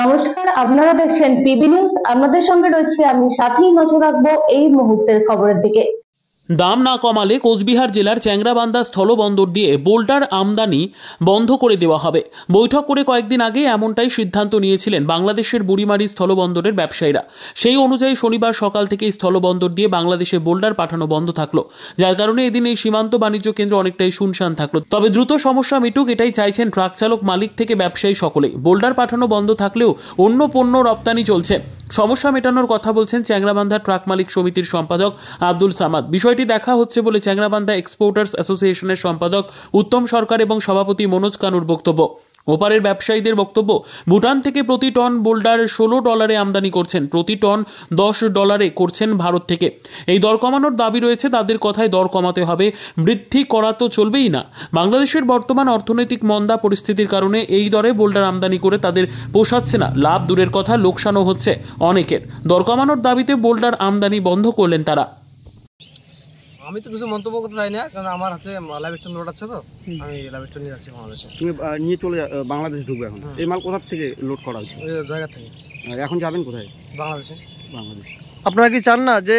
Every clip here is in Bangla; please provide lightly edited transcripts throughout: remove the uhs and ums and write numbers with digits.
নমস্কার, আপনারা দেখছেন পিবি নিউজ। আমাদের সঙ্গে রয়েছে আমি সাথী। নজর রাখবো এই মুহূর্তের খবরের দিকে। দাম না কমালে কোচবিহার জেলার চ্যাংরাবান্ধা স্থলবন্দর দিয়ে বোল্টার আমদানি বন্ধ করে দেওয়া হবে। বৈঠক করে কয়েকদিন আগে এমনটাই সিদ্ধান্ত নিয়েছিলেন বাংলাদেশের বুড়িমারি স্থলবন্দরের ব্যবসায়ীরা। সেই অনুযায়ী শনিবার সকাল থেকে স্থলবন্দর দিয়ে বাংলাদেশে বোল্ডার পাঠানো বন্ধ থাকলো, যার কারণে এদিন এই সীমান্ত বাণিজ্য কেন্দ্র অনেকটাই শুনশান থাকলো। তবে দ্রুত সমস্যা মিটুক, এটাই চাইছেন ট্রাক চালক, মালিক থেকে ব্যবসায়ী সকলেই। বোল্ডার পাঠানো বন্ধ থাকলেও অন্য পণ্য রপ্তানি চলছে। সমস্যা মেটানোর কথা বলছেন চ্যাংরাবান্ধা ট্রাক মালিক সমিতির সম্পাদক আব্দুল সামাদ। বিষয়টি দেখা হচ্ছে বলে চ্যাংরাবান্ধা এক্সপোর্টার্স অ্যাসোসিয়েশনের সম্পাদক উত্তম সরকার এবং সভাপতি মনোজ কানুর বক্তব্য। ওপারের ব্যবসায়ীদের বক্তব্য, ভুটান থেকে প্রতি টন বোল্ডার $16 আমদানি করছেন, প্রতি টন $10 করছেন ভারত থেকে। এই দর কমানোর দাবি রয়েছে তাদের। কথায় দর কমাতে হবে, বৃদ্ধি করা তো চলবেই না। বাংলাদেশের বর্তমান অর্থনৈতিক মন্দা পরিস্থিতির কারণে এই দরে বোল্ডার আমদানি করে তাদের পোষাচ্ছে না। লাভ দূরের কথা, লোকসানও হচ্ছে অনেকের। দর কমানোর দাবিতে বোল্ডার আমদানি বন্ধ করলেন তারা। আমি তো কিছু মন্তব্য করতে চাই না, কারণ আমার হাতে লাইভ স্টোন লোড আছে, তো আমি লাইভ স্টোন নিয়ে যাচ্ছি বাংলাদেশে। তুমি নিয়ে চলে বাংলাদেশ ঢুকবে এখন। এই মাল কোথা থেকে লোড করা হচ্ছে? ওই জায়গা থেকে। এখন যাবেন কোথায়? বাংলাদেশে। বাংলাদেশ। আপনারা কি চান না যে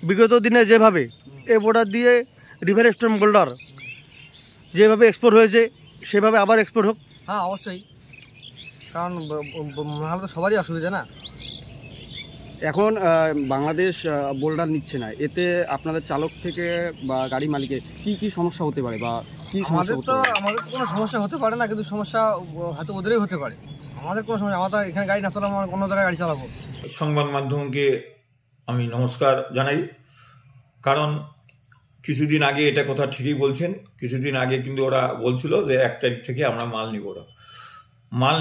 বিগত দিনে যেভাবে এই বর্ডার দিয়ে রিভার স্টোন বোল্ডার যেভাবে এক্সপোর্ট হয়েছে সেভাবে আবার এক্সপোর্ট হোক? হ্যাঁ, অবশ্যই, কারণ নাহলে তো সবারই অসুবিধা না। এখন বাংলাদেশ বোল্ডার নিচ্ছে না, এতে আপনাদের চালক থেকে বা গাড়ি মালিকের কি কি সমস্যা হতে পারে বা কি সমস্যা? আমাদের তো কোনো সমস্যা হতে পারে না, কিন্তু সমস্যা হয়তো ওদেরই হতে পারে। আমাদের কোনো সমস্যা, আমরা এখানে গাড়ি না চালাবো, আমরা অন্য জায়গায় গাড়ি চালাবো। সংবাদ মাধ্যমকে আমি নমস্কার জানাই, কারণ কিছুদিন আগে এটা কথা ঠিকই বলছেন। কিছুদিন আগে কিন্তু ওরা বলছিল যে 1 তারিখ থেকে আমরা মাল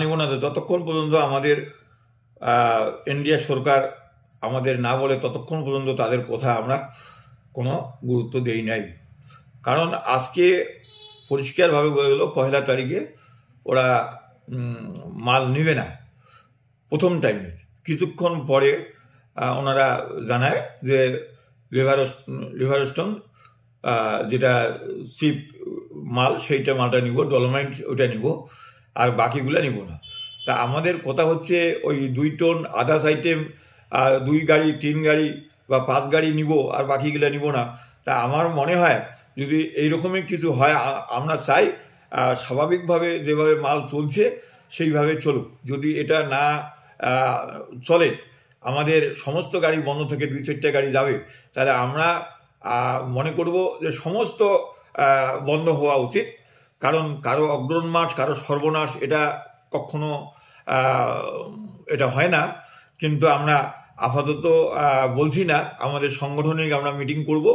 নিব না। যতক্ষণ পর্যন্ত আমাদের ইন্ডিয়া সরকার আমাদের না বলে ততক্ষণ পর্যন্ত তাদের কথা আমরা কোনো গুরুত্ব দেই নাই। কারণ আজকে পরিষ্কারভাবে বলে গেল 1 তারিখে ওরা মাল নিবে না প্রথম টাইমে। কিছুক্ষণ পরে ওনারা জানায় যে লিভারস্টোন যেটা চিপ মাল, সেইটা মালটা নিব, ডলোমাইট ওইটা নিব, আর বাকিগুলো নিব না। তা আমাদের কথা হচ্ছে ওই 2 টন আদার্স আইটেম 2 গাড়ি 3 গাড়ি বা 5 গাড়ি নিব, আর বাকিগুলো নিব না। তা আমার মনে হয় যদি এইরকমই কিছু হয়, আমরা চাই স্বাভাবিকভাবে যেভাবে মাল চলছে সেইভাবে চলুক। যদি এটা না চলে, আমাদের সমস্ত গাড়ি বন্ধ থেকে 2-4টা গাড়ি যাবে, তাহলে আমরা মনে করব যে সমস্ত বন্ধ হওয়া উচিত। কারণ কারো অগ্রণমাস, কারো সর্বনাশ, এটা কখনো এটা হয় না। কিন্তু আমরা আপাতত বলছি না, আমাদের সংগঠনে আমরা মিটিং করব,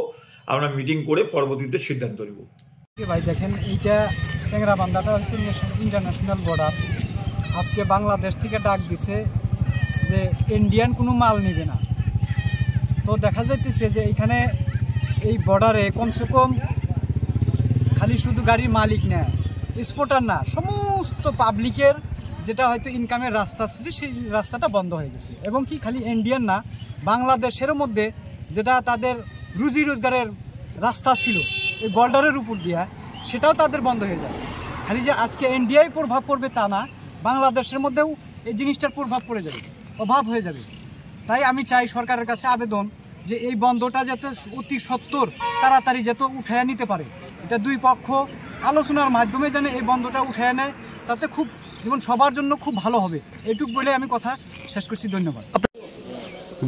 আমরা মিটিং করে পরবর্তীতে সিদ্ধান্ত নেব। ভাই দেখেন, এইটা চ্যাংরাবান্ধাটা হচ্ছে ইন্টারন্যাশনাল বর্ডার। আজকে বাংলাদেশ থেকে ডাক দিছে যে ইন্ডিয়ান কোনো মাল নিবে না। তো দেখা যাইতেছে যে এইখানে এই বর্ডারে কমসে কম খালি শুধু গাড়ির মালিক না, এক্সপোর্টার না, সমস্ত পাবলিকের যেটা হয়তো ইনকামের রাস্তা ছিল সেই রাস্তাটা বন্ধ হয়ে গেছে। এবং কি খালি ইন্ডিয়ান না, বাংলাদেশের মধ্যে যেটা তাদের রুজি রোজগারের রাস্তা ছিল এই বর্ডারের উপর দিয়া, সেটাও তাদের বন্ধ হয়ে যায়। খালি যে আজকে ইন্ডিয়ায় প্রভাব পড়বে তা না, বাংলাদেশের মধ্যেও এই জিনিসটার প্রভাব পড়ে যাবে, অভাব হয়ে যাবে। তাই আমি চাই সরকারের কাছে আবেদন যে এই বন্ধটা যাতে অতি সত্বর তাড়াতাড়ি যাতে উঠাইয়া নিতে পারে। এটা 2 পক্ষ আলোচনার মাধ্যমে যেন এই বন্ধটা উঠাইয়া নেয়, তাতে খুব যেমন সবার জন্য খুব ভালো হবে। এইটুকু বলে আমি কথা শেষ করছি। ধন্যবাদ।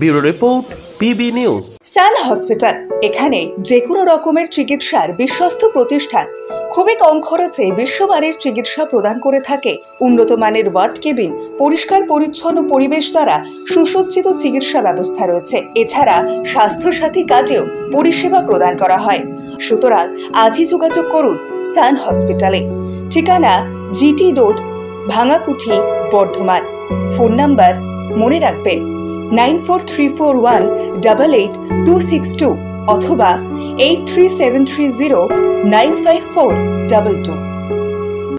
Bureau report, PB news. Sun hospital, এখানে যে কোনো রকমের চিকিৎসার বিশ্বস্ত প্রতিষ্ঠান। খুবই কম খরচে বিশ্বমানের চিকিৎসা প্রদান করে থাকে। উন্নত মানের ওয়ার্ড কেবিন, পরিষ্কার পরিচ্ছন্ন পরিবেশ দ্বারা সুসজ্জিত চিকিৎসা ব্যবস্থা রয়েছে। এছাড়া স্বাস্থ্য সাথী কাজেও পরিষেবা প্রদান করা হয়। সুতরাং আজই যোগাযোগ করুন সান হসপিটালে। ঠিকানা GT road, Bhangakuthi, Bardhaman. Phone number মনে রাখবেন 9434188262 অথবা 83730954222।